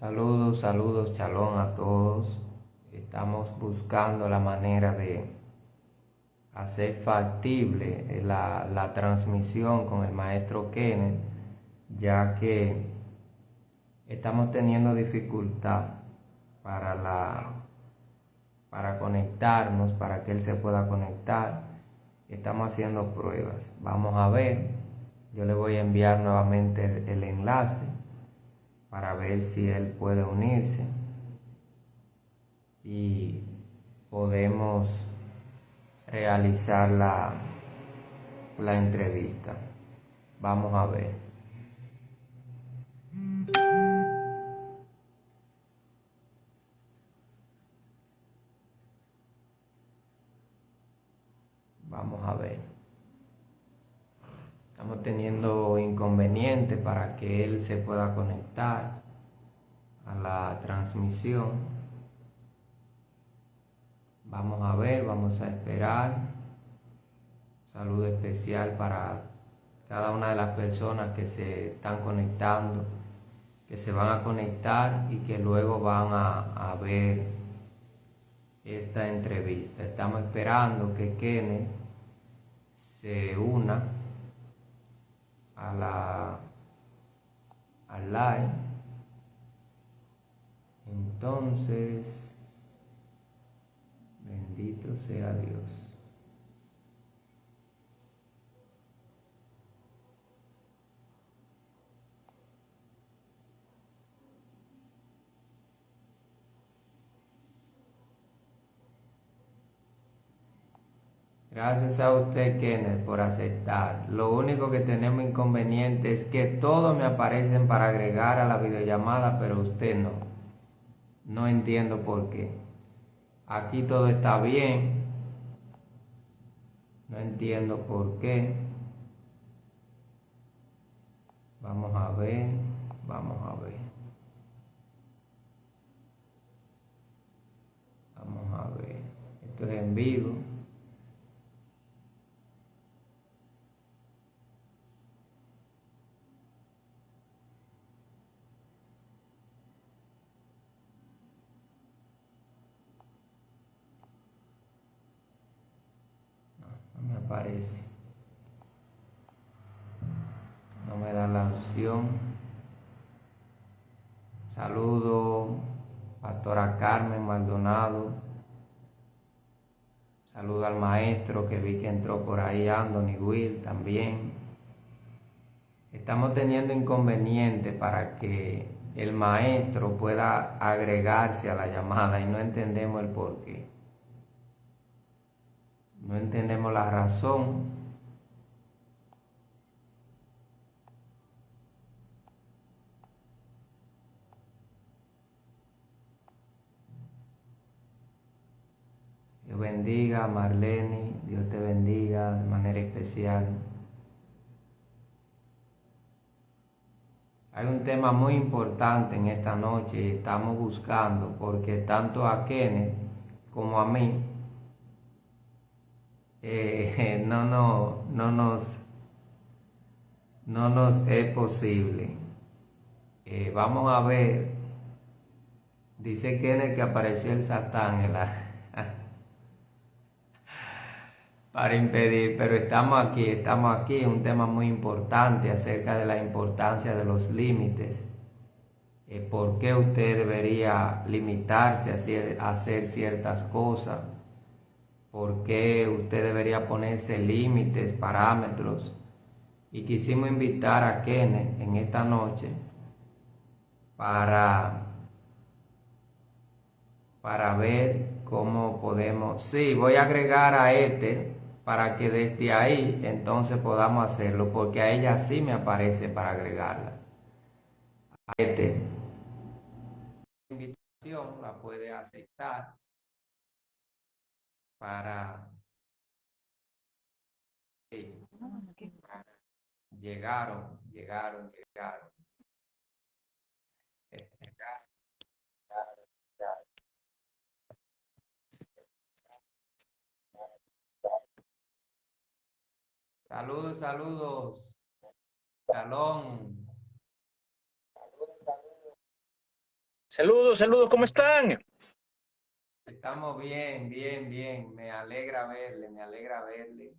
Saludos, saludos, chalón a todos. Estamos buscando la manera de hacer factible la transmisión con el maestro Kenneth, ya que estamos teniendo dificultad para conectarnos, para que él se pueda conectar. Estamos haciendo pruebas. Vamos a ver. Yo le voy a enviar nuevamente el enlace para ver si él puede unirse y podemos realizar la entrevista. Vamos a ver. Vamos a ver. Estamos teniendo inconvenientes para que él se pueda conectar a la transmisión. Vamos a ver, vamos a esperar. Un saludo especial para cada una de las personas que se están conectando, que se van a conectar y que luego van a ver esta entrevista. Estamos esperando que Kenneth se una al live. Entonces, bendito sea Dios. Gracias a usted, Kenneth, por aceptar. Lo único que tenemos inconveniente es que todos me aparecen para agregar a la videollamada, pero usted no. No entiendo por qué. Aquí todo está bien. No entiendo por qué. Vamos a ver. Vamos a ver. Vamos a ver. Esto es en vivo. No me aparece. No me da la opción. Saludo, Pastora Carmen Maldonado. Saludo al maestro que vi que entró por ahí, Anthony Will también. Estamos teniendo inconvenientes para que el maestro pueda agregarse a la llamada y no entendemos el porqué. No entendemos la razón. Dios bendiga, Marlene. Dios te bendiga de manera especial. Hay un tema muy importante en esta noche y estamos buscando, porque tanto a Kenneth como a mí no nos es posible. Vamos a ver. Dice Kenneth que apareció el Satán para impedir, pero estamos aquí, un tema muy importante acerca de la importancia de los límites. ¿Por qué usted debería limitarse a hacer ciertas cosas? ¿Por qué usted debería ponerse límites, parámetros? Y quisimos invitar a Kenneth en esta noche para ver cómo podemos. Sí, voy a agregar a este para que desde ahí entonces podamos hacerlo, porque a ella sí me aparece para agregarla. A este. La invitación la puede aceptar para, sí, llegaron. Saludos, saludos, Shalom. Saludos, saludos, ¿cómo están? Estamos bien, bien, bien. Me alegra verle, me alegra verle.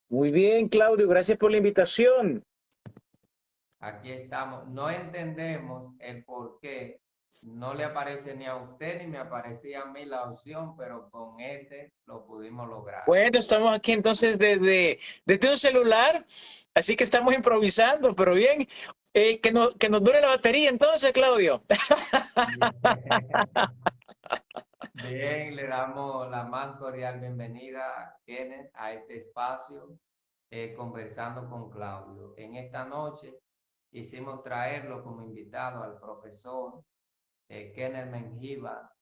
Muy bien, Claudio, gracias por la invitación. Aquí estamos. No entendemos el por qué no le aparece ni a usted ni me aparecía a mí la opción, pero con este lo pudimos lograr. Bueno, estamos aquí entonces desde un celular, así que estamos improvisando, pero bien. Que nos dure la batería entonces, Claudio. Bien, bien, le damos la más cordial bienvenida a Kenneth a este espacio, conversando con Claudio. En esta noche quisimos traerlo como invitado al profesor Kenneth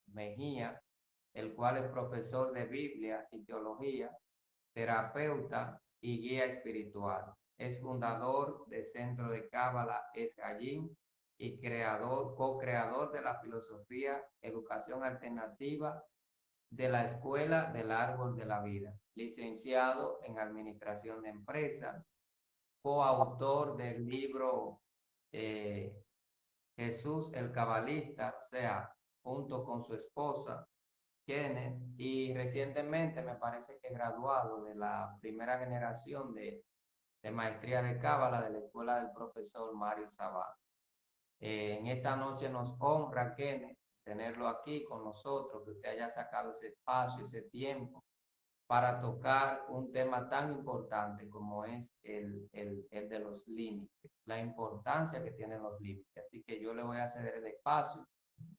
Mejía, el cual es profesor de Biblia y teología, terapeuta y guía espiritual. Es fundador del Centro de Cábala Escayín y co-creador de la filosofía Educación Alternativa de la Escuela del Árbol de la Vida. Licenciado en Administración de Empresas, coautor del libro eh, Jesús el Cabalista, o sea, junto con su esposa, Kenneth, y recientemente me parece que graduado de la primera generación de maestría de Cábala de la escuela del profesor Mario Sabá. En esta noche nos honra, Kenneth, tenerlo aquí con nosotros, que usted haya sacado ese espacio, ese tiempo para tocar un tema tan importante como es el de los límites, la importancia que tienen los límites. Así que yo le voy a ceder el espacio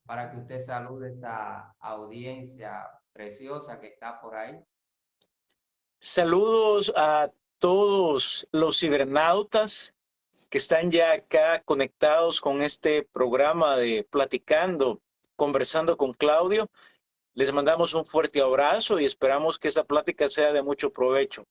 para que usted salude a esta audiencia preciosa que está por ahí. Saludos a todos los cibernautas que están ya acá conectados con este programa de Platicando, conversando con Claudio. Les mandamos un fuerte abrazo y esperamos que esta plática sea de mucho provecho.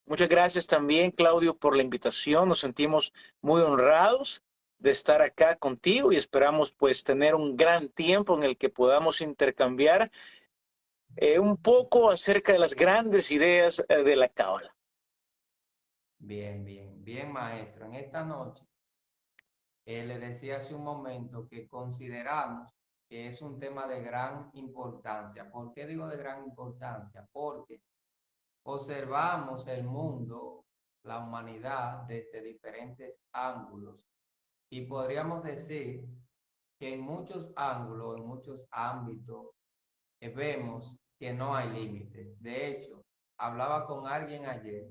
Muchas gracias también, Claudio, por la invitación. Nos sentimos muy honrados de estar acá contigo y esperamos pues tener un gran tiempo en el que podamos intercambiar un poco acerca de las grandes ideas de la Cábala. Bien, bien, bien, maestro. En esta noche, le decía hace un momento que consideramos que es un tema de gran importancia. ¿Por qué digo de gran importancia? Porque observamos el mundo, la humanidad, desde diferentes ángulos y podríamos decir que en muchos ángulos, en muchos ámbitos, vemos que no hay límites. De hecho, hablaba con alguien ayer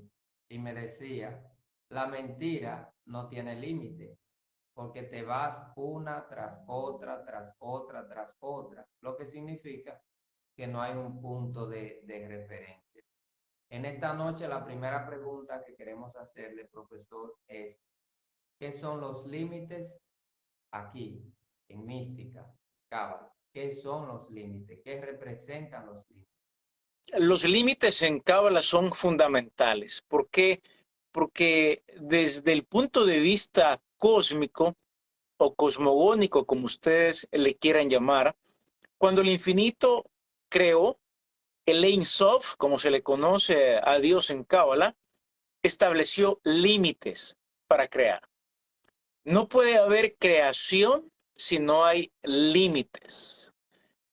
y me decía, la mentira no tiene límite porque te vas una tras otra, tras otra, tras otra, lo que significa que no hay un punto de referencia. En esta noche la primera pregunta que queremos hacerle, profesor, es, ¿qué son los límites aquí en mística, cábala? ¿Qué son los límites? ¿Qué representan los límites? Los límites en Cábala son fundamentales. ¿Por qué? Porque desde el punto de vista cósmico o cosmogónico, como ustedes le quieran llamar, cuando el infinito creó, el Ein Sof, como se le conoce a Dios en Cábala, estableció límites para crear. No puede haber creación si no hay límites.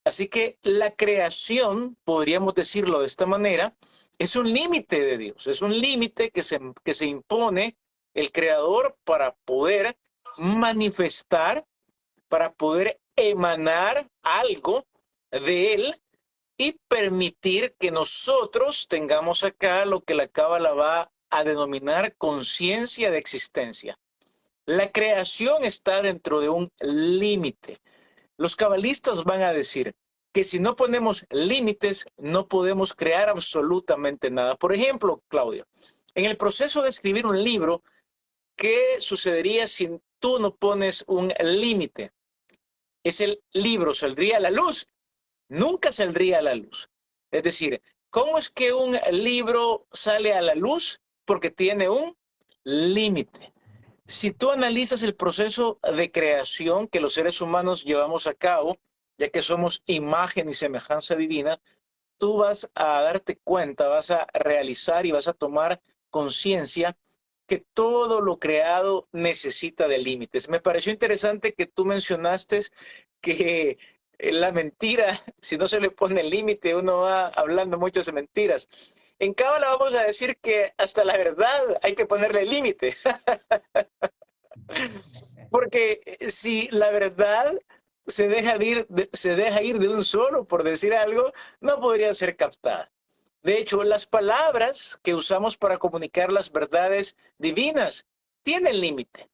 Así que la creación, podríamos decirlo de esta manera, es un límite de Dios, es un límite que se impone el creador para poder manifestar, para poder emanar algo de él y permitir que nosotros tengamos acá lo que la Cábala va a denominar conciencia de existencia. La creación está dentro de un límite. Los cabalistas van a decir que si no ponemos límites, no podemos crear absolutamente nada. Por ejemplo, Claudio, en el proceso de escribir un libro, ¿qué sucedería si tú no pones un límite? ¿Ese libro saldría a la luz? Nunca saldría a la luz. Es decir, ¿cómo es que un libro sale a la luz? Porque tiene un límite. Si tú analizas el proceso de creación que los seres humanos llevamos a cabo, ya que somos imagen y semejanza divina, tú vas a darte cuenta, vas a realizar y vas a tomar conciencia que todo lo creado necesita de límites. Me pareció interesante que tú mencionaste que la mentira, si no se le pone límite, uno va hablando muchas mentiras. En Cábala vamos a decir que hasta la verdad hay que ponerle límite, porque si la verdad se deja ir de un solo por decir algo, no podría ser captada. De hecho, las palabras que usamos para comunicar las verdades divinas tienen límite.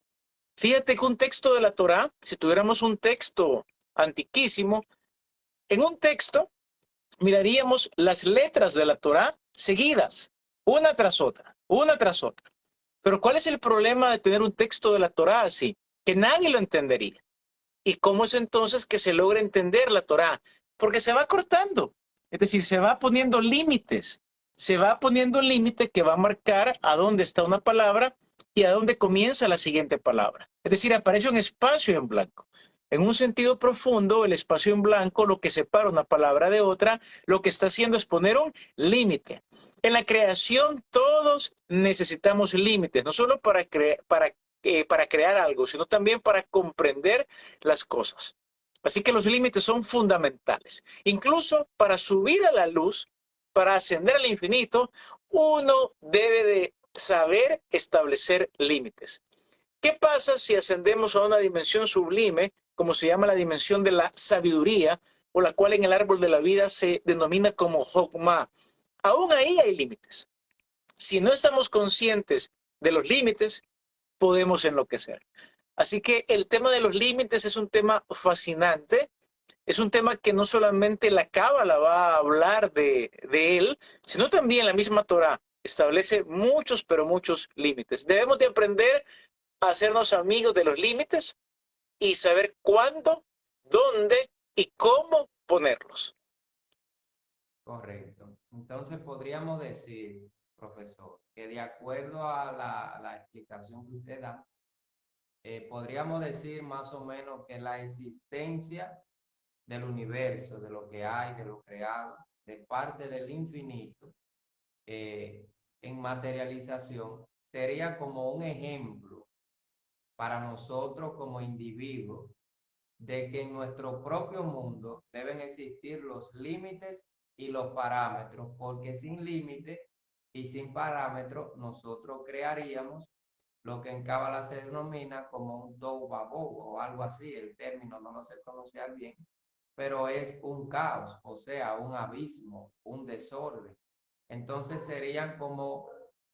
Fíjate que un texto de la Torá, si tuviéramos un texto antiquísimo, en un texto miraríamos las letras de la Torá seguidas, una tras otra, una tras otra. Pero ¿cuál es el problema de tener un texto de la Torá así? Que nadie lo entendería. ¿Y cómo es entonces que se logra entender la Torá? Porque se va cortando, es decir, se va poniendo límites, se va poniendo un límite que va a marcar a dónde está una palabra y a dónde comienza la siguiente palabra. Es decir, aparece un espacio en blanco. En un sentido profundo, el espacio en blanco, lo que separa una palabra de otra, lo que está haciendo es poner un límite. En la creación todos necesitamos límites, no solo para crear algo, sino también para comprender las cosas. Así que los límites son fundamentales. Incluso para subir a la luz, para ascender al infinito, uno debe de saber establecer límites. ¿Qué pasa si ascendemos a una dimensión sublime, como se llama la dimensión de la sabiduría, o la cual en el árbol de la vida se denomina como Hokmah? Aún ahí hay límites. Si no estamos conscientes de los límites, podemos enloquecer. Así que el tema de los límites es un tema fascinante, es un tema que no solamente la Cábala va a hablar de él, sino también la misma Torá establece muchos, pero muchos límites. Debemos de aprender a hacernos amigos de los límites y saber cuándo, dónde y cómo ponerlos. Correcto. Entonces podríamos decir, profesor, que de acuerdo a la explicación que usted da, podríamos decir más o menos que la existencia del universo, de lo que hay, de lo creado, de parte del infinito, eh, en materialización, sería como un ejemplo para nosotros como individuos de que en nuestro propio mundo deben existir los límites y los parámetros, porque sin límites y sin parámetros nosotros crearíamos lo que en Cábala se denomina como un tohu vabohu o algo así, el término no lo sé pronunciar bien, pero es un caos, o sea, un abismo, un desorden. Entonces serían como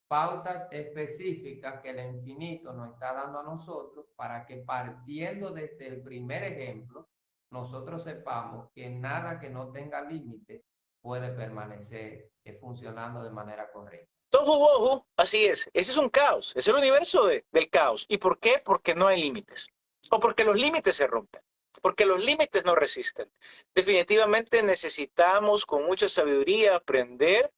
pautas específicas que el infinito nos está dando a nosotros para que partiendo desde el primer ejemplo, nosotros sepamos que nada que no tenga límite puede permanecer funcionando de manera correcta. Tohu Bohu, así es. Ese es un caos. Es el universo del caos. ¿Y por qué? Porque no hay límites. O porque los límites se rompen. Porque los límites no resisten. Definitivamente necesitamos con mucha sabiduría aprender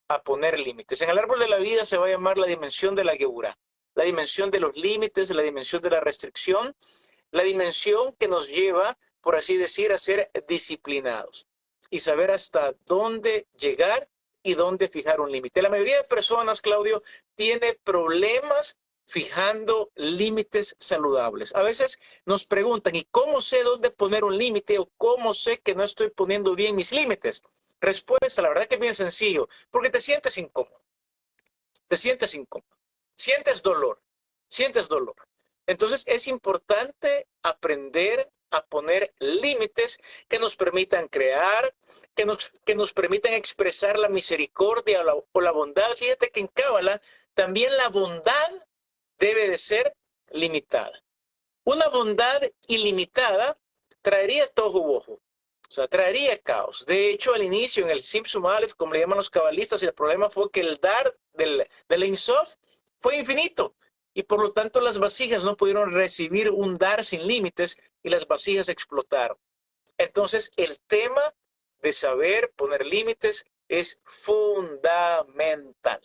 a poner límites. En el árbol de la vida se va a llamar la dimensión de la Geburah. La dimensión de los límites, la dimensión de la restricción, la dimensión que nos lleva, por así decir, a ser disciplinados y saber hasta dónde llegar y dónde fijar un límite. La mayoría de personas, Claudio, tiene problemas fijando límites saludables. A veces nos preguntan, ¿y cómo sé dónde poner un límite o cómo sé que no estoy poniendo bien mis límites? Respuesta, la verdad que es bien sencillo, porque te sientes incómodo, sientes dolor, sientes dolor. Entonces es importante aprender a poner límites que nos permitan crear, que nos permitan expresar la misericordia o la bondad. Fíjate que en Cábala también la bondad debe de ser limitada. Una bondad ilimitada traería tohu bohu, o sea, traería caos. De hecho, al inicio, en el Simsum Aleph, como le llaman los cabalistas, el problema fue que el dar del Ein Sof fue infinito. Y por lo tanto, las vasijas no pudieron recibir un dar sin límites y las vasijas explotaron. Entonces, el tema de saber poner límites es fundamental.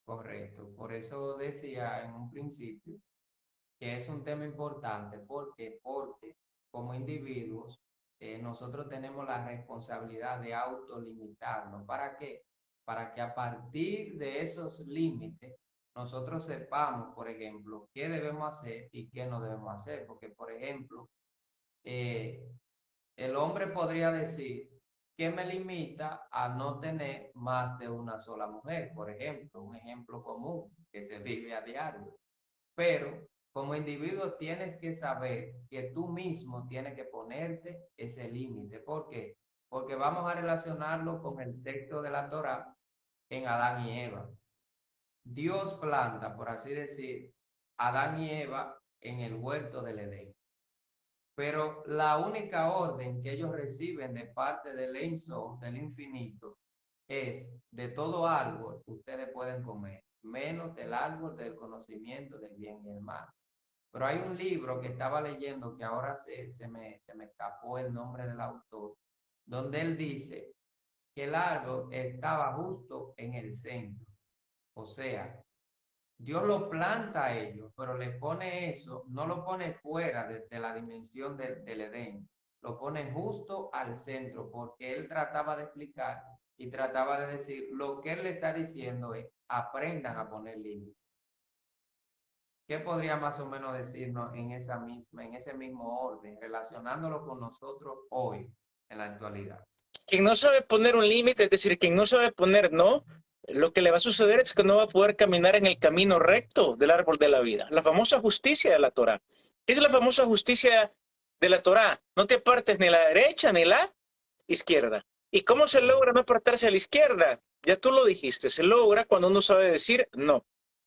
Correcto. Por eso decía en un principio que es un tema importante. ¿Por qué? Porque como individuos nosotros tenemos la responsabilidad de autolimitarnos. ¿Para qué? Para que a partir de esos límites nosotros sepamos, por ejemplo, qué debemos hacer y qué no debemos hacer. Porque, por ejemplo, eh, el hombre podría decir que me limita a no tener más de una sola mujer, por ejemplo, un ejemplo común que se vive a diario. Pero como individuo tienes que saber que tú mismo tienes que ponerte ese límite. ¿Por qué? Porque vamos a relacionarlo con el texto de la Torá en Adán y Eva. Dios planta, por así decir, Adán y Eva en el huerto del Edén. Pero la única orden que ellos reciben de parte del Ein Sof, del infinito, es de todo árbol ustedes pueden comer, menos del árbol del conocimiento del bien y el mal. Pero hay un libro que estaba leyendo que ahora se me escapó el nombre del autor, donde él dice que el árbol estaba justo en el centro. O sea, Dios lo planta a ellos, pero le pone eso, no lo pone fuera de la dimensión del Edén, lo pone justo al centro, porque él trataba de explicar y trataba de decir, lo que él le está diciendo es, aprendan a poner límites. ¿Qué podría más o menos decirnos en ese mismo orden, relacionándolo con nosotros hoy, en la actualidad? Quien no sabe poner un límite, es decir, quien no sabe poner no, lo que le va a suceder es que no va a poder caminar en el camino recto del árbol de la vida. La famosa justicia de la Torá. ¿Qué es la famosa justicia de la Torá? No te apartes ni la derecha ni la izquierda. ¿Y cómo se logra no apartarse a la izquierda? Ya tú lo dijiste, se logra cuando uno sabe decir no,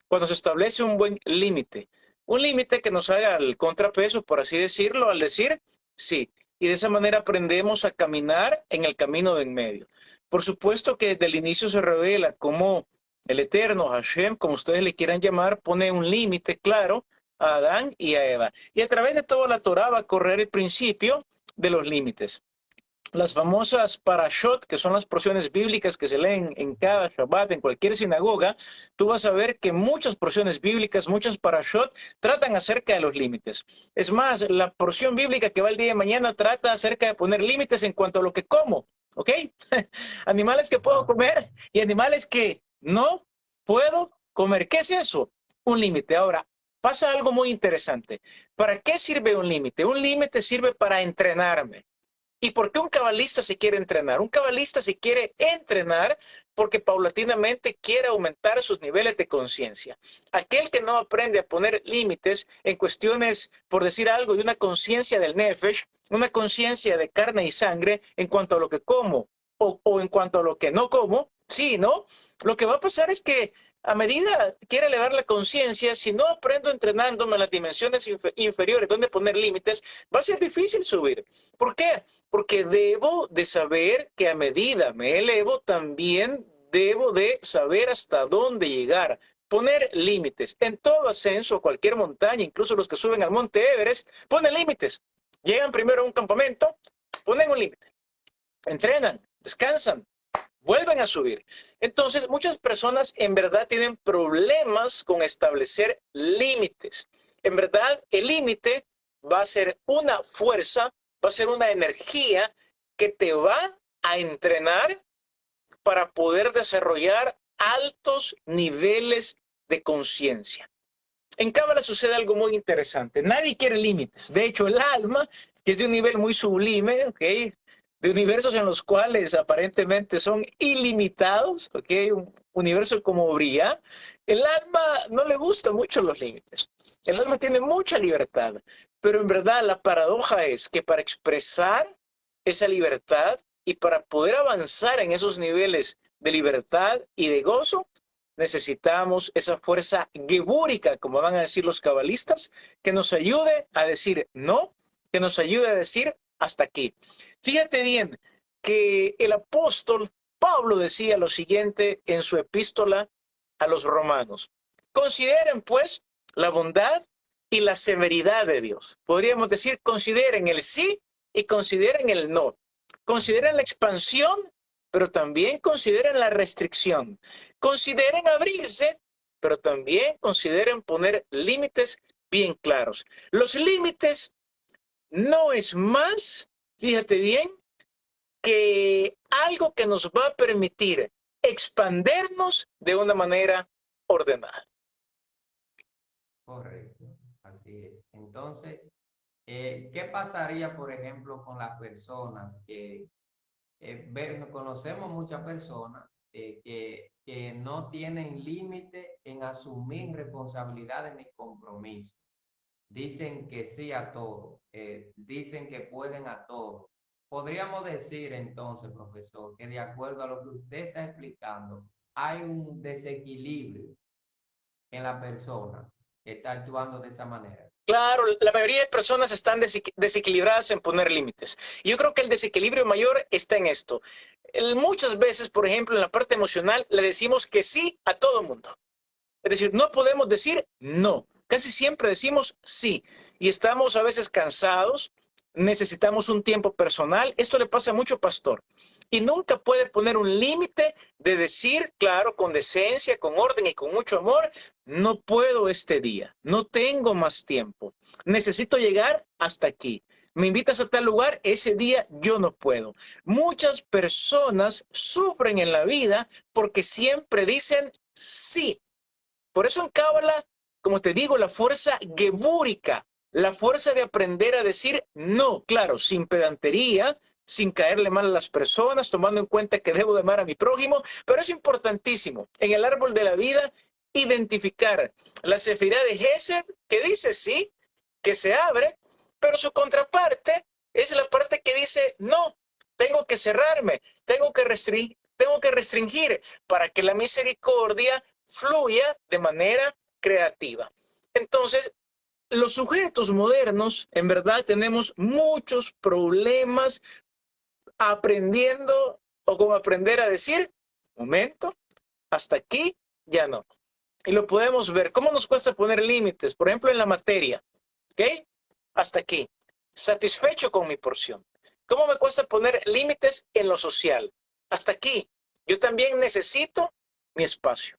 cuando se establece un buen límite, un límite que nos haga el contrapeso, por así decirlo, al decir sí. Y de esa manera aprendemos a caminar en el camino de en medio. Por supuesto que desde el inicio se revela cómo el Eterno, Hashem, como ustedes le quieran llamar, pone un límite claro a Adán y a Eva. Y a través de toda la Torá va a correr el principio de los límites. Las famosas parashot, que son las porciones bíblicas que se leen en cada Shabbat, en cualquier sinagoga, tú vas a ver que muchas porciones bíblicas, muchas parashot, tratan acerca de los límites. Es más, la porción bíblica que va el día de mañana trata acerca de poner límites en cuanto a lo que como, ¿ok? Animales que puedo comer y animales que no puedo comer. ¿Qué es eso? Un límite. Ahora, pasa algo muy interesante. ¿Para qué sirve un límite? Un límite sirve para entrenarme. ¿Y por qué un cabalista se quiere entrenar? Un cabalista se quiere entrenar porque paulatinamente quiere aumentar sus niveles de conciencia. Aquel que no aprende a poner límites en cuestiones, por decir algo, de una conciencia del nefesh, una conciencia de carne y sangre en cuanto a lo que como o en cuanto a lo que no como, sí, ¿no? Lo que va a pasar es que a medida que quiere elevar la conciencia, si no aprendo entrenándome en las dimensiones inferiores donde poner límites, va a ser difícil subir. ¿Por qué? Porque debo de saber que a medida me elevo, también debo de saber hasta dónde llegar. Poner límites. En todo ascenso, cualquier montaña, incluso los que suben al monte Everest, ponen límites. Llegan primero a un campamento, ponen un límite. Entrenan, descansan, vuelven a subir. Entonces, muchas personas en verdad tienen problemas con establecer límites. En verdad, el límite va a ser una fuerza, va a ser una energía que te va a entrenar para poder desarrollar altos niveles de conciencia. En Cábala sucede algo muy interesante. Nadie quiere límites. De hecho, el alma, que es de un nivel muy sublime, ¿ok? De universos en los cuales aparentemente son ilimitados, ¿ok? Un universo como Bría, el alma no le gustan mucho los límites. El alma tiene mucha libertad, pero en verdad la paradoja es que para expresar esa libertad y para poder avanzar en esos niveles de libertad y de gozo, necesitamos esa fuerza gebúrica, como van a decir los cabalistas, que nos ayude a decir no, que nos ayude a decir hasta aquí. Fíjate bien que el apóstol Pablo decía lo siguiente en su epístola a los romanos. Consideren pues la bondad y la severidad de Dios. Podríamos decir, consideren el sí y consideren el no. Consideren la expansión, pero también consideren la restricción. Consideren abrirse, pero también consideren poner límites bien claros. Los límites no es más, fíjate bien, que algo que nos va a permitir expandernos de una manera ordenada. Correcto, así es. Entonces, ¿Qué pasaría, por ejemplo, con las personas que conocemos muchas personas que no tienen límite en asumir responsabilidades ni compromisos? Dicen que sí a todo, dicen que pueden a todo. Podríamos decir entonces, profesor, que de acuerdo a lo que usted está explicando, hay un desequilibrio en la persona que está actuando de esa manera. Claro, la mayoría de personas están desequilibradas en poner límites. Yo creo que el desequilibrio mayor está en esto. Muchas veces, por ejemplo, en la parte emocional, le decimos que sí a todo mundo. Es decir, no podemos decir no. Casi siempre decimos sí. Y estamos a veces cansados, necesitamos un tiempo personal. Esto le pasa mucho, pastor. Y nunca puede poner un límite de decir, claro, con decencia, con orden y con mucho amor, no puedo este día, no tengo más tiempo. Necesito llegar hasta aquí. Me invitas a tal lugar, ese día yo no puedo. Muchas personas sufren en la vida porque siempre dicen sí. Por eso en Cábala, como te digo, la fuerza gebúrica, la fuerza de aprender a decir no, claro, sin pedantería, sin caerle mal a las personas, tomando en cuenta que debo de amar a mi prójimo, pero es importantísimo en el árbol de la vida identificar la sefirá de Gesed, que dice sí, que se abre, pero su contraparte es la parte que dice no, tengo que cerrarme, tengo que restringir para que la misericordia fluya de manera creativa. Entonces, los sujetos modernos, en verdad, tenemos muchos problemas aprendiendo o con aprender a decir, momento, hasta aquí, ya no. Y lo podemos ver. ¿Cómo nos cuesta poner límites? Por ejemplo, en la materia. ¿Ok? Hasta aquí. Satisfecho con mi porción. ¿Cómo me cuesta poner límites en lo social? Hasta aquí. Yo también necesito mi espacio.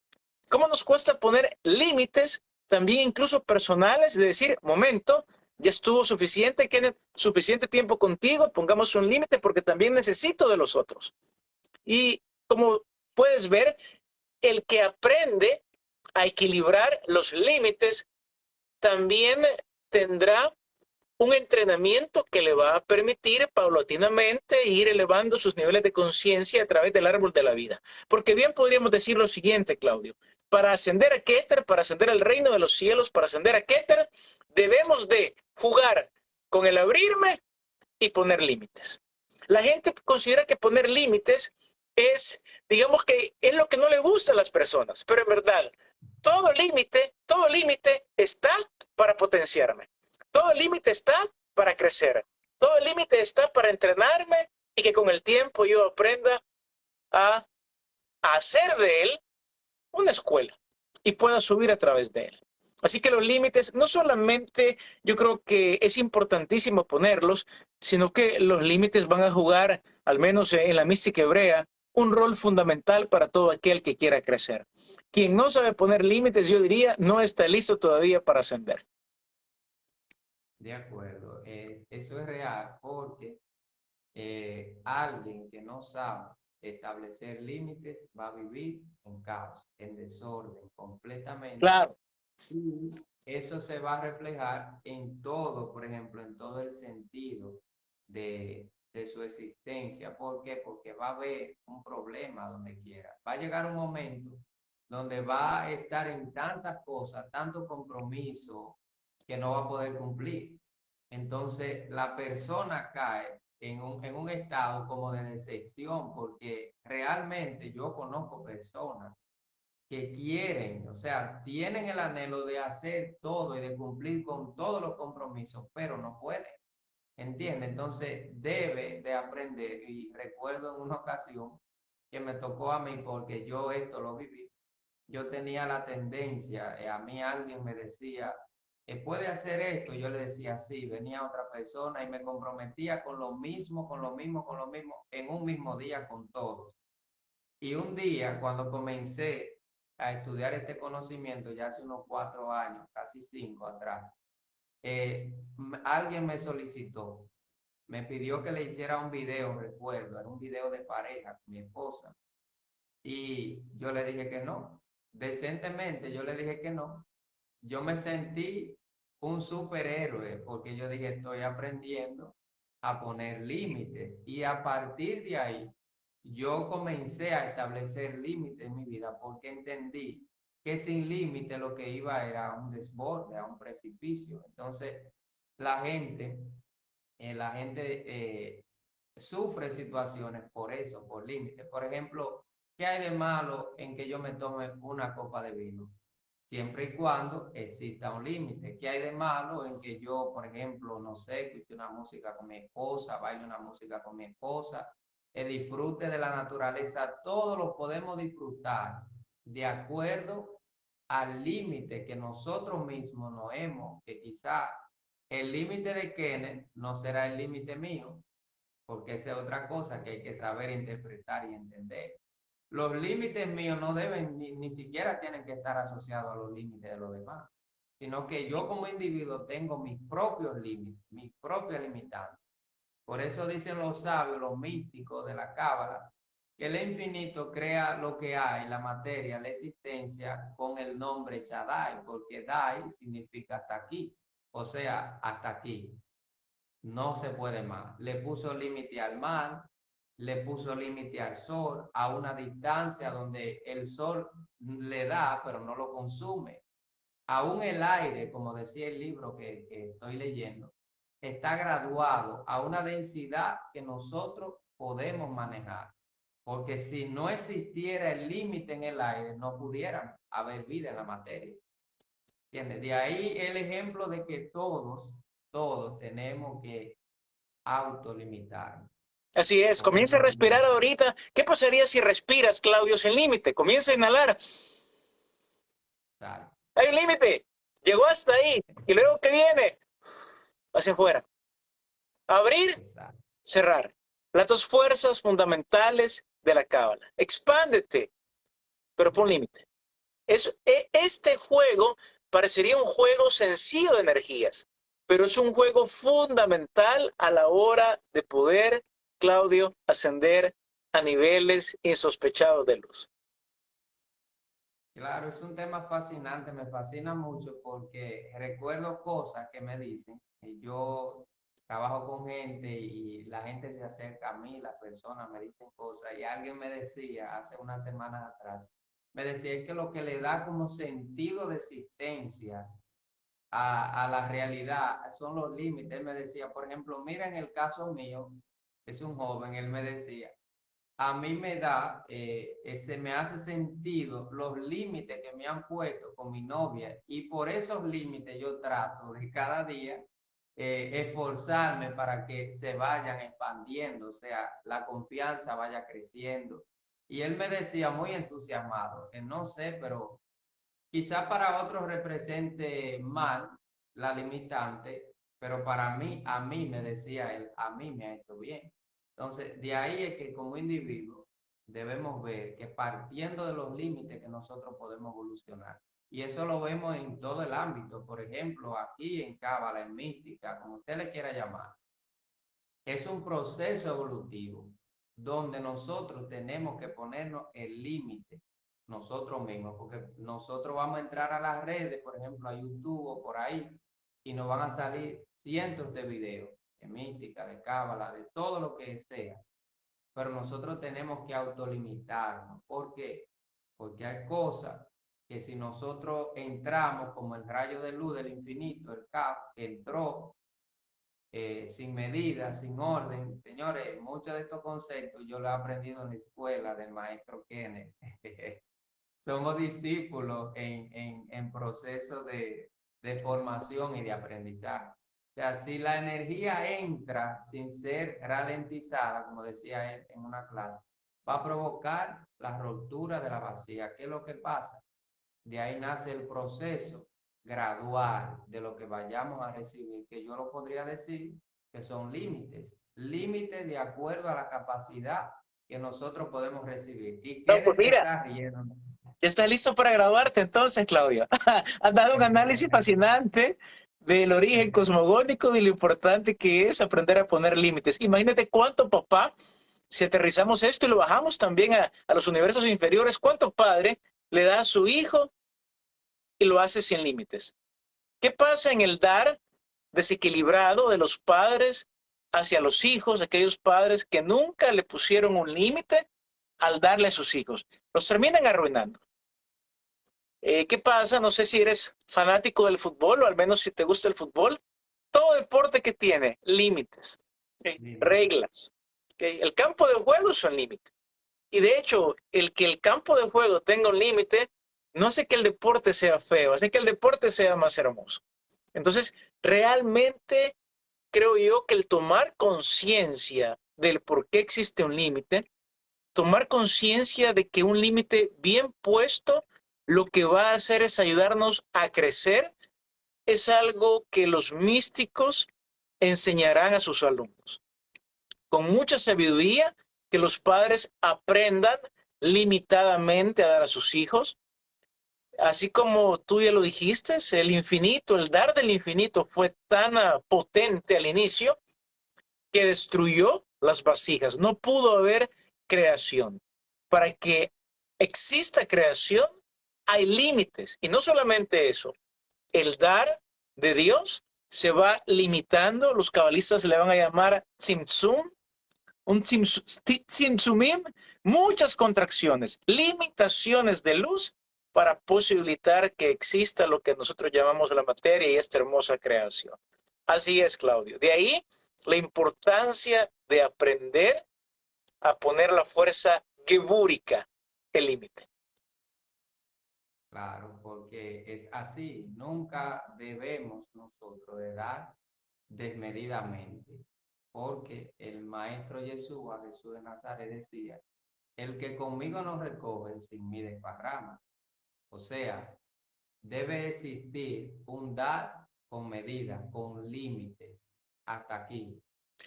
¿Cómo nos cuesta poner límites también incluso personales de decir, momento, ya estuvo suficiente, Kenneth, suficiente tiempo contigo, pongamos un límite porque también necesito de los otros. Y como puedes ver, el que aprende a equilibrar los límites también tendrá un entrenamiento que le va a permitir paulatinamente ir elevando sus niveles de conciencia a través del árbol de la vida. Porque bien podríamos decir lo siguiente, Claudio. Para ascender a Keter, para ascender al reino de los cielos, para ascender a Keter, debemos de jugar con el abrirme y poner límites. La gente considera que poner límites es, digamos que es lo que no le gusta a las personas, pero en verdad, todo límite está para potenciarme. Todo límite está para crecer. Todo límite está para entrenarme y que con el tiempo yo aprenda a hacer de él una escuela y pueda subir a través de él. Así que los límites no solamente yo creo que es importantísimo ponerlos, sino que los límites van a jugar, al menos en la mística hebrea, un rol fundamental para todo aquel que quiera crecer. Quien no sabe poner límites, yo diría, no está listo todavía para ascender. De acuerdo, eso es real porque alguien que no sabe establecer límites va a vivir en caos, en desorden, completamente. Claro. Y eso se va a reflejar en todo, por ejemplo, en todo el sentido de su existencia. ¿Por qué? Porque va a haber un problema donde quiera. Va a llegar un momento donde va a estar en tantas cosas, tanto compromiso, que no va a poder cumplir. Entonces, la persona cae en un estado como de decepción, porque realmente yo conozco personas que quieren, o sea, tienen el anhelo de hacer todo y de cumplir con todos los compromisos, pero no pueden. ¿Entiende? Entonces debe de aprender, y recuerdo en una ocasión que me tocó a mí porque yo esto lo viví. Yo tenía la tendencia, a mí alguien me decía, ¿puede hacer esto? Yo le decía sí, venía otra persona y me comprometía con lo mismo, con lo mismo, con lo mismo, en un mismo día con todos. Y un día, cuando comencé a estudiar este conocimiento, ya hace unos 4 años, casi 5 atrás, alguien me solicitó, me pidió que le hiciera un video, recuerdo, era un video de pareja con mi esposa, y yo le dije que no. Decentemente yo le dije que no. Yo me sentí un superhéroe, porque yo dije, estoy aprendiendo a poner límites. Y a partir de ahí, yo comencé a establecer límites en mi vida porque entendí que sin límite lo que iba era a un desborde, a un precipicio. Entonces, la gente, la gente sufre situaciones por eso, por límites. Por ejemplo, ¿qué hay de malo en que yo me tome una copa de vino? Siempre y cuando exista un límite. ¿Qué hay de malo en que yo, por ejemplo, no sé, escuche una música con mi esposa, baile una música con mi esposa, disfrute de la naturaleza? Todos lo podemos disfrutar de acuerdo al límite que nosotros mismos nos hemos, que quizá el límite de Kenneth no será el límite mío, porque esa es otra cosa que hay que saber interpretar y entender. Los límites míos no deben, ni siquiera tienen que estar asociados a los límites de los demás, sino que yo como individuo tengo mis propios límites, mis propios limitantes. Por eso dicen los sabios, los místicos de la Cábala, que el infinito crea lo que hay, la materia, la existencia, con el nombre Shaddai, porque Dai significa hasta aquí, o sea, hasta aquí. No se puede más. Le puso límite al mar, le puso límite al sol, a una distancia donde el sol le da, pero no lo consume. Aún el aire, como decía el libro que estoy leyendo, está graduado a una densidad que nosotros podemos manejar. Porque si no existiera el límite en el aire, no pudiera haber vida en la materia. ¿Entiendes? De ahí el ejemplo de que todos tenemos que autolimitarnos. Así es, comienza a Ponernos respirar límites. ahorita. ¿Qué pasaría si respiras, Claudio, sin límite? Comienza a inhalar. ¿Sabes? Hay un límite. Llegó hasta ahí. ¿Y luego qué viene? Hacia afuera. Abrir, Exacto. cerrar. Las dos fuerzas fundamentales de la cábala. Expándete, pero pon límite. Este juego parecería un juego sencillo de energías, pero es un juego fundamental a la hora de poder, Claudio, ascender a niveles insospechados de luz. Claro, es un tema fascinante, me fascina mucho porque recuerdo cosas que me dicen. Y yo trabajo con gente y la gente se acerca a mí, las personas me dicen cosas. Y alguien me decía hace unas semanas atrás, me decía que lo que le da como sentido de existencia a la realidad son los límites. Él me decía, por ejemplo, mira en el caso mío, es un joven, él me decía, a mí me da, se me hace sentido los límites que me han puesto con mi novia y por esos límites yo trato de cada día esforzarme para que se vayan expandiendo, o sea, la confianza vaya creciendo. Y él me decía muy entusiasmado, que no sé, pero quizá para otros represente mal la limitante, pero para mí, a mí me decía él, a mí me ha hecho bien. Entonces, de ahí es que como individuo debemos ver que partiendo de los límites que nosotros podemos evolucionar. Y eso lo vemos en todo el ámbito, por ejemplo, aquí en Cábala, en mística, como usted le quiera llamar. Es un proceso evolutivo donde nosotros tenemos que ponernos el límite nosotros mismos, porque nosotros vamos a entrar a las redes, por ejemplo, a YouTube o por ahí, y nos van a salir cientos de videos de mística, de cábala, de todo lo que sea, pero nosotros tenemos que autolimitarnos. ¿Por qué? Porque hay cosas que si nosotros entramos como el rayo de luz del infinito, el CAP, que entró sin medida, sin orden. Señores, muchos de estos conceptos yo los he aprendido en la escuela del maestro Kenneth. Somos discípulos en proceso de formación y de aprendizaje. O sea, si la energía entra sin ser ralentizada, como decía él en una clase, va a provocar la ruptura de la vacía. ¿Qué es lo que pasa? De ahí nace el proceso gradual de lo que vayamos a recibir, que yo lo podría decir que son límites, límites de acuerdo a la capacidad que nosotros podemos recibir. ¿Y No, quién pues se mira, está riendo? ya estás listo para graduarte entonces, Claudio. Has dado un análisis fascinante del origen cosmogónico y lo importante que es aprender a poner límites. Imagínate cuánto papá, si aterrizamos esto y lo bajamos también a los universos inferiores, cuánto padre le da a su hijo y lo hace sin límites. ¿Qué pasa en el dar desequilibrado de los padres hacia los hijos, aquellos padres que nunca le pusieron un límite al darle a sus hijos? Los terminan arruinando. ¿Qué pasa? No sé si eres fanático del fútbol o al menos si te gusta el fútbol. Todo deporte que tiene límites, ¿okay? Reglas. ¿Okay? El campo de juego es un límite. Y de hecho, el que el campo de juego tenga un límite no hace que el deporte sea feo, hace que el deporte sea más hermoso. Entonces, realmente creo yo que el tomar conciencia del por qué existe un límite, tomar conciencia de que un límite bien puesto lo que va a hacer es ayudarnos a crecer, es algo que los místicos enseñarán a sus alumnos. Con mucha sabiduría, que los padres aprendan limitadamente a dar a sus hijos. Así como tú ya lo dijiste, el infinito, el dar del infinito fue tan potente al inicio que destruyó las vasijas. No pudo haber creación. Para que exista creación, hay límites. Y no solamente eso, el dar de Dios se va limitando. Los cabalistas le van a llamar tzimtzum, tzimtzumim, muchas contracciones, limitaciones de luz para posibilitar que exista lo que nosotros llamamos la materia y esta hermosa creación. Así es, Claudio. De ahí la importancia de aprender a poner la fuerza gebúrica, el límite. Claro, porque es así. Nunca debemos nosotros de dar desmedidamente, porque el Maestro Yeshua, Jesús de Nazaret, decía, el que conmigo no recoge, sin mí desparrama. O sea, debe existir un dar con medida, con límites, hasta aquí.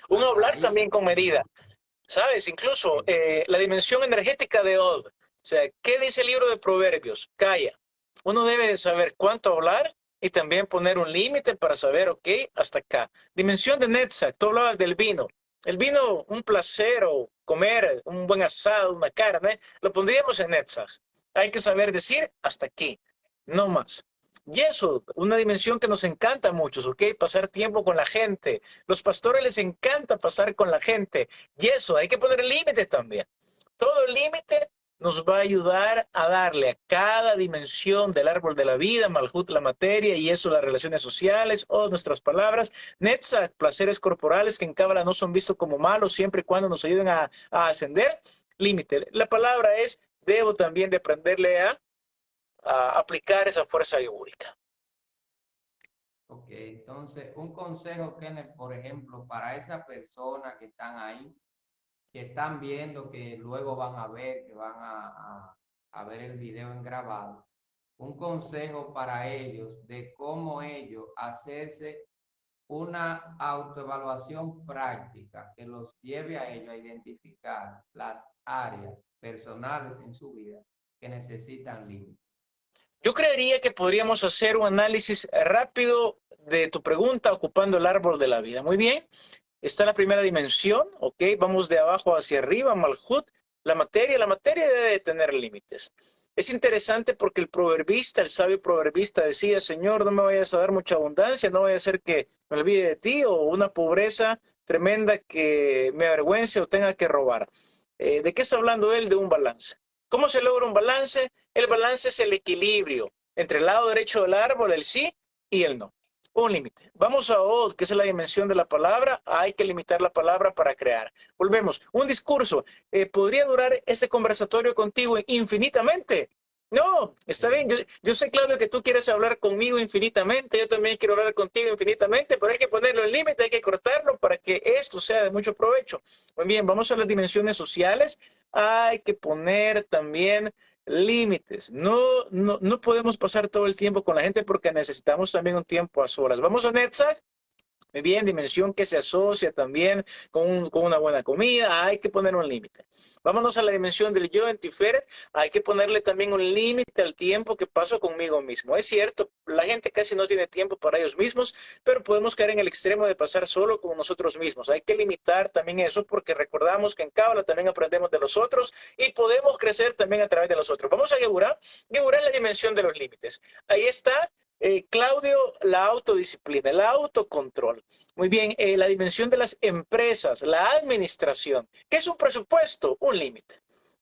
Un Hasta hablar ahí. también con medida. ¿Sabes? Incluso la dimensión energética de Od. O sea, ¿qué dice el libro de Proverbios? Calla. Uno debe de saber cuánto hablar y también poner un límite para saber, ok, hasta acá. Dimensión de Netzach. Tú hablabas del vino. El vino, un placer o comer un buen asado, una carne, lo pondríamos en Netzach. Hay que saber decir hasta aquí, no más. Y eso, una dimensión que nos encanta a muchos, ¿ok? Pasar tiempo con la gente. Los pastores les encanta pasar con la gente. Y eso, hay que poner límites también. Todo el límite nos va a ayudar a darle a cada dimensión del árbol de la vida, Malhut, la materia, y eso, las relaciones sociales, o nuestras palabras, Netzach, placeres corporales que en Cábala no son vistos como malos, siempre y cuando nos ayuden a ascender, límite. La palabra es, debo también de aprenderle a aplicar esa fuerza gebúrica. Ok, entonces un consejo, Kenneth, por ejemplo, para esas personas que están ahí, que están viendo, que luego van a ver, que van a ver el video en grabado, un consejo para ellos de cómo ellos hacerse una autoevaluación práctica que los lleve a ellos a identificar las áreas personales en su vida que necesitan límites. Yo creería que podríamos hacer un análisis rápido de tu pregunta ocupando el árbol de la vida. Muy bien, está la primera dimensión, ok, vamos de abajo hacia arriba, Malhut, la materia debe tener límites. Es interesante porque el proverbista, el sabio proverbista decía, Señor, no me vayas a dar mucha abundancia, no vaya a ser que me olvide de ti o una pobreza tremenda que me avergüence o tenga que robar. ¿De qué está hablando él? De un balance. ¿Cómo se logra un balance? El balance es el equilibrio entre el lado derecho del árbol, el sí y el no. Un límite. Vamos a Od, que es la dimensión de la palabra. Hay que limitar la palabra para crear. Volvemos. Un discurso. ¿Podría durar este conversatorio contigo infinitamente? No, está bien. Yo sé, Claudio, que tú quieres hablar conmigo infinitamente. Yo también quiero hablar contigo infinitamente, pero hay que ponerlo en límite, hay que cortarlo para que esto sea de mucho provecho. Muy bien, vamos a las dimensiones sociales. Hay que poner también límites. No podemos pasar todo el tiempo con la gente porque necesitamos también un tiempo a solas. Vamos a Netzach. Muy bien, dimensión que se asocia también con una buena comida, hay que poner un límite. Vámonos a la dimensión del yo en Tiferet, hay que ponerle también un límite al tiempo que paso conmigo mismo. Es cierto, la gente casi no tiene tiempo para ellos mismos, pero podemos caer en el extremo de pasar solo con nosotros mismos. Hay que limitar también eso porque recordamos que en Cábala también aprendemos de los otros y podemos crecer también a través de los otros. Vamos a Geburá. Geburá es la dimensión de los límites. Ahí está Claudio, la autodisciplina, el autocontrol. Muy bien, la dimensión de las empresas, la administración. ¿Qué es un presupuesto? Un límite.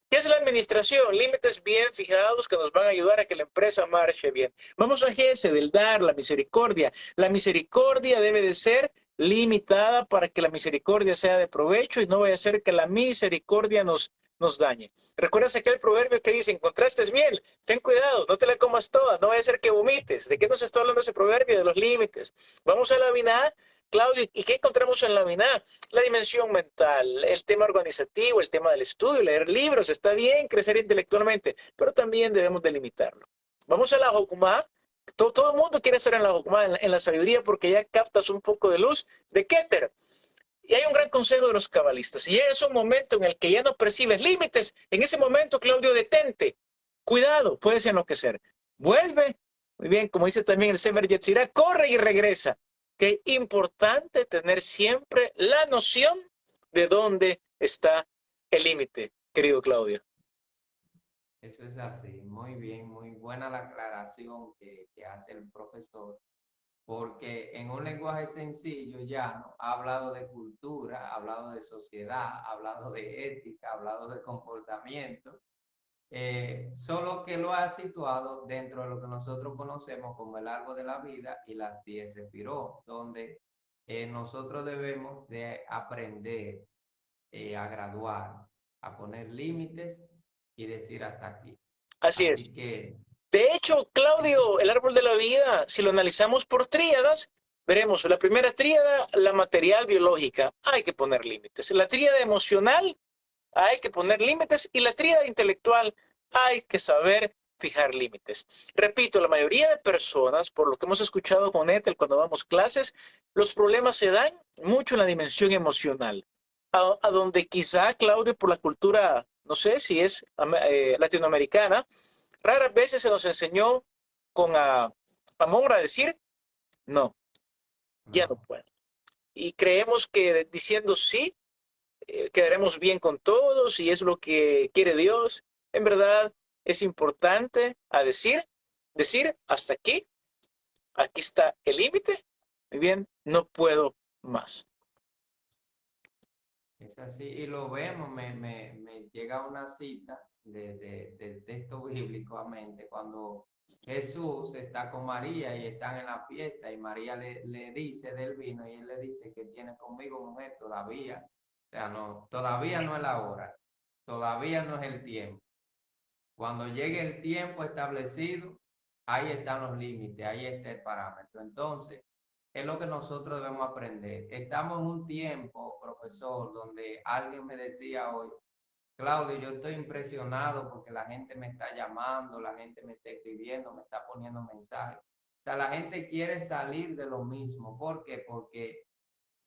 ¿Qué es la administración? Límites bien fijados que nos van a ayudar a que la empresa marche bien. Vamos a ese del dar, la misericordia. La misericordia debe de ser limitada para que la misericordia sea de provecho y no vaya a ser que la misericordia nos dañe. ¿Recuerdas aquel proverbio que dice, encontraste miel? Ten cuidado, no te la comas toda, no vaya a ser que vomites. ¿De qué nos está hablando ese proverbio? De los límites. Vamos a la Biná, Claudio, ¿y qué encontramos en la Biná? La dimensión mental, el tema organizativo, el tema del estudio, leer libros, está bien crecer intelectualmente, pero también debemos delimitarlo. Vamos a la Jokumá. Todo el mundo quiere estar en la Jokumá, en la sabiduría, porque ya captas un poco de luz de Keter. Y hay un gran consejo de los cabalistas. Si es un momento en el que ya no percibes límites, en ese momento, Claudio, detente. Cuidado, puedes enloquecer. Vuelve. Muy bien, como dice también el Sefer Yetzirah, corre y regresa. Qué importante tener siempre la noción de dónde está el límite, querido Claudio. Eso es así, muy bien, muy buena la aclaración que hace el profesor, porque en un lenguaje sencillo llano ha hablado de cultura, ha hablado de sociedad, ha hablado de ética, ha hablado de comportamiento, solo que lo ha situado dentro de lo que nosotros conocemos como el árbol de la vida y las 10 sefirot, donde nosotros debemos de aprender a graduar, a poner límites y decir hasta aquí. Así es. Así que De hecho, Claudio, el árbol de la vida, si lo analizamos por tríadas, veremos la primera tríada, la material biológica, hay que poner límites. La tríada emocional, hay que poner límites. Y la tríada intelectual, hay que saber fijar límites. Repito, la mayoría de personas, por lo que hemos escuchado con Ethel cuando damos clases, los problemas se dan mucho en la dimensión emocional. A donde quizá, Claudio, por la cultura, no sé si es latinoamericana, raras veces se nos enseñó con amor a decir, no, ya no no, puedo. Y creemos que diciendo sí, quedaremos bien con todos y es lo que quiere Dios. En verdad, es importante a decir hasta aquí, aquí está el límite, muy bien, no puedo más. es así. Y lo vemos, me llega una cita del texto bíblico a mente cuando Jesús está con María y están en la fiesta y María le dice del vino y él le dice que tiene conmigo mujer todavía. O sea, no, todavía no es la hora, todavía no es el tiempo. Cuando llegue el tiempo establecido, ahí están los límites, ahí está el parámetro. Entonces, es lo que nosotros debemos aprender. Estamos en un tiempo, profesor, donde alguien me decía hoy, Claudio, yo estoy impresionado porque la gente me está llamando, la gente me está escribiendo, me está poniendo mensajes. O sea, la gente quiere salir de lo mismo. ¿Por qué? Porque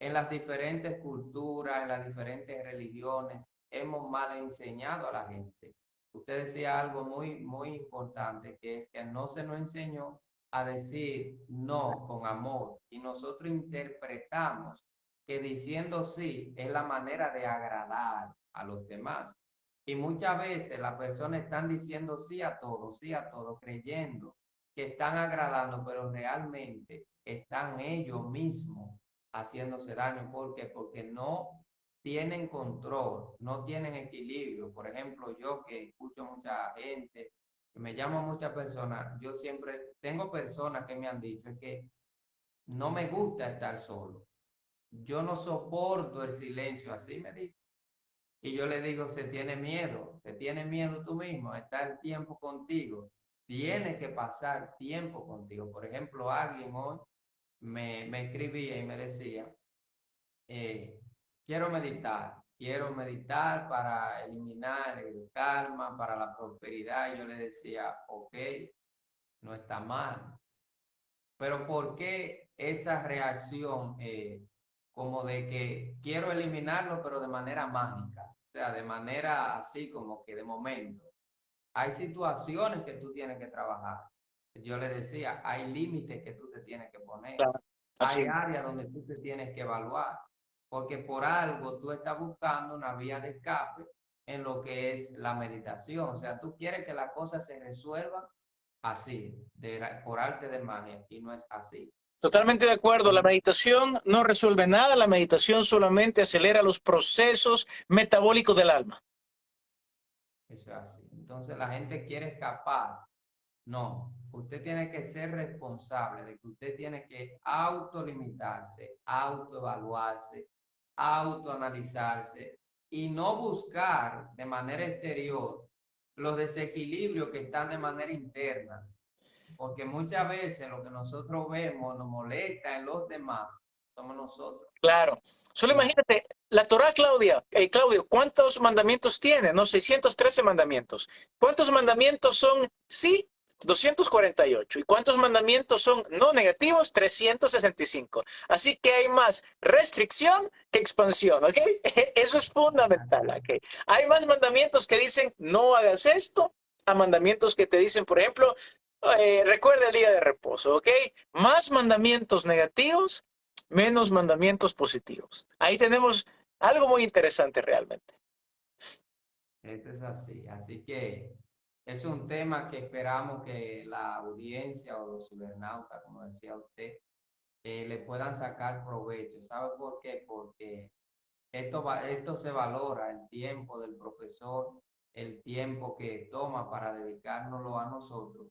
en las diferentes culturas, en las diferentes religiones, hemos mal enseñado a la gente. Usted decía algo muy importante, que es que no se nos enseñó a decir no con amor y nosotros interpretamos que diciendo sí es la manera de agradar a los demás. Y muchas veces las personas están diciendo sí a todo, creyendo que están agradando, pero realmente están ellos mismos haciéndose daño. ¿Por qué? Porque no tienen control, no tienen equilibrio. Por ejemplo, yo que escucho mucha gente, que me llaman muchas personas, yo siempre tengo personas que me han dicho es que no me gusta estar solo. Yo no soporto el silencio, así me dice. Y yo le digo, se tiene miedo tú mismo, está el tiempo contigo, tienes que pasar tiempo contigo. Por ejemplo, alguien hoy me escribía y me decía, eh, quiero meditar para eliminar el karma, para la prosperidad. Y yo le decía, ok, no está mal, pero ¿por qué esa reacción como de que quiero eliminarlo, pero de manera mágica? O sea, de manera así como que de momento. Hay situaciones que tú tienes que trabajar. Yo le decía, hay límites que tú te tienes que poner. Claro. Así Hay es. áreas donde tú te tienes que evaluar, porque por algo tú estás buscando una vía de escape en lo que es la meditación. O sea, tú quieres que las cosas se resuelvan así, por arte de magia, y no es así. Totalmente de acuerdo. La meditación no resuelve nada. La meditación solamente acelera los procesos metabólicos del alma. Eso es así. Entonces la gente quiere escapar. No, usted tiene que ser responsable de que usted tiene que autolimitarse, autoevaluarse, autoanalizarse y no buscar de manera exterior los desequilibrios que están de manera interna. Porque muchas veces lo que nosotros vemos nos molesta en los demás, somos nosotros. Claro. Solo imagínate, la Torá, Claudio, ¿cuántos mandamientos tiene? No, 613 mandamientos. ¿Cuántos mandamientos son sí? 248. ¿Y cuántos mandamientos son no negativos? 365. Así que hay más restricción que expansión, ¿ok? Eso es fundamental, ¿ok? Hay más mandamientos que dicen no hagas esto, a mandamientos que te dicen, por ejemplo, recuerda el día de reposo, ¿ok? Más mandamientos negativos, menos mandamientos positivos. Ahí tenemos algo muy interesante realmente. Esto es así. Así que es un tema que esperamos que la audiencia o los cibernautas, como decía usted, le puedan sacar provecho. ¿Sabe por qué? Porque esto se valora, el tiempo del profesor, el tiempo que toma para dedicárnoslo a nosotros.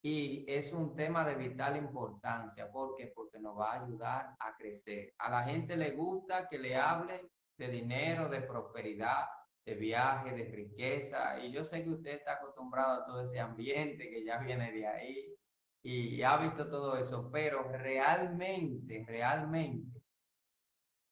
Y es un tema de vital importancia. ¿Por qué? Porque nos va a ayudar a crecer. A la gente le gusta que le hablen de dinero, de prosperidad, de viaje, de riqueza. Y yo sé que usted está acostumbrado a todo ese ambiente que ya viene de ahí y ha visto todo eso, pero realmente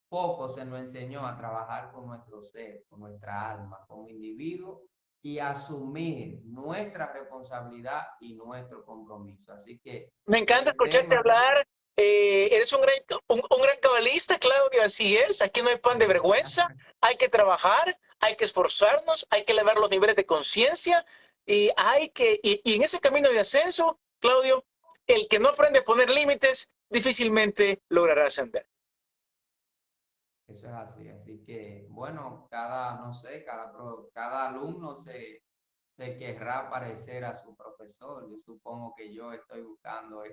poco se nos enseñó a trabajar con nuestro ser, con nuestra alma, como individuo y asumir nuestra responsabilidad y nuestro compromiso. Así que Me encanta el escucharte tema, hablar. Eres un gran cabalista, Claudio, así es. Aquí no hay pan de vergüenza. Hay que trabajar, hay que esforzarnos, hay que elevar los niveles de conciencia y en ese camino de ascenso, Claudio, el que no aprende a poner límites difícilmente logrará ascender. eso es así. Así que, bueno, no sé, cada alumno se querrá parecer a su profesor. Yo supongo que yo estoy buscando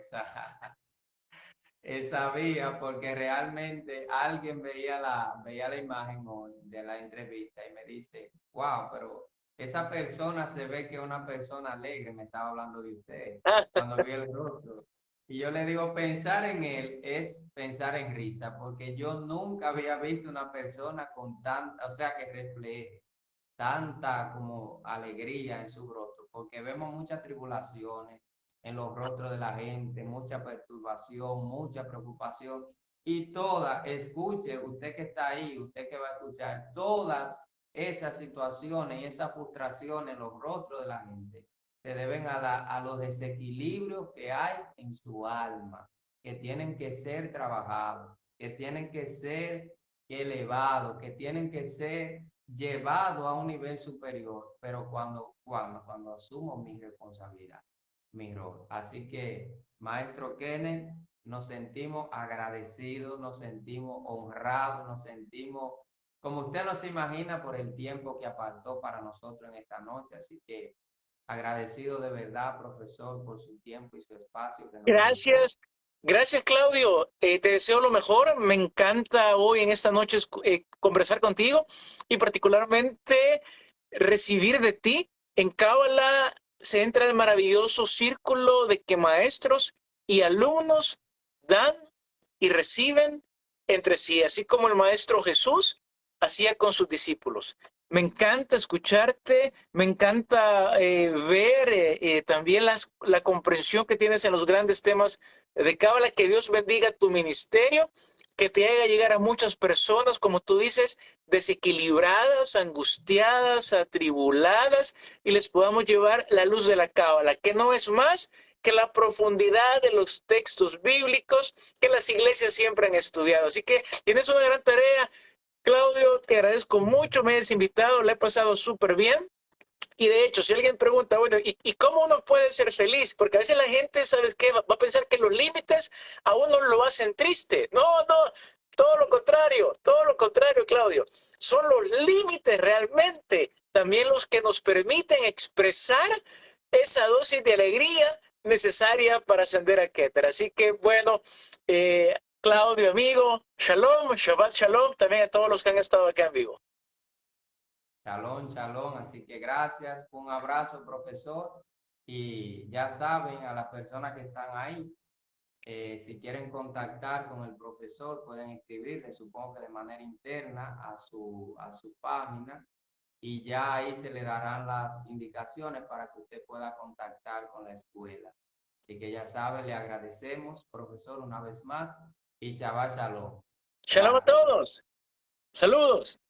esa vía porque realmente alguien veía la imagen hoy de la entrevista y me dice, wow, pero esa persona se ve que es una persona alegre, me estaba hablando de usted, cuando vi el rostro. Y yo le digo, pensar en él es pensar en risa, porque yo nunca había visto una persona con tanta, o sea, que refleje tanta como alegría en su rostro, porque vemos muchas tribulaciones en los rostros de la gente, mucha perturbación, mucha preocupación, y todas, escuche, usted que está ahí, usted que va a escuchar, todas esas situaciones y esas frustraciones en los rostros de la gente se deben a los desequilibrios que hay en su alma, que tienen que ser trabajados, que tienen que ser elevados, que tienen que ser llevado a un nivel superior, pero cuando asumo mi responsabilidad, mi rol. Así que, maestro Kenneth, nos sentimos agradecidos, nos sentimos honrados, nos sentimos, como usted no se imagina, por el tiempo que apartó para nosotros en esta noche. Así que, agradecido de verdad, profesor, por su tiempo y su espacio que nos dedicó. Gracias. Gracias, Claudio. Te deseo lo mejor. Me encanta hoy en esta noche conversar contigo y particularmente recibir de ti. En Cábala se entra el maravilloso círculo de que maestros y alumnos dan y reciben entre sí, así como el maestro Jesús hacía con sus discípulos. Me encanta escucharte, me encanta ver también la comprensión que tienes en los grandes temas de Cábala. Que Dios bendiga tu ministerio, que te haga llegar a muchas personas, como tú dices, desequilibradas, angustiadas, atribuladas, y les podamos llevar la luz de la Cábala, que no es más que la profundidad de los textos bíblicos que las iglesias siempre han estudiado. Así que tienes una gran tarea. Claudio, te agradezco mucho, me hayas invitado, le he pasado súper bien. Y de hecho, si alguien pregunta, bueno, ¿y cómo uno puede ser feliz? Porque a veces la gente, ¿sabes qué? Va a pensar que los límites a uno lo hacen triste. No, no, todo lo contrario, Claudio. Son los límites realmente también los que nos permiten expresar esa dosis de alegría necesaria para ascender a Keter. Así que bueno, Claudio, amigo, shalom, Shabbat shalom, también a todos los que han estado acá en vivo. Shalom, shalom. Así que gracias, un abrazo, profesor. Y ya saben, a las personas que están ahí, si quieren contactar con el profesor, pueden escribirle, supongo que de manera interna, a su página. Y ya ahí se le darán las indicaciones para que usted pueda contactar con la escuela. Así que ya sabe, le agradecemos, profesor, una vez más, y Shabbat Shalom. Shalom a Gracias. todos. Saludos.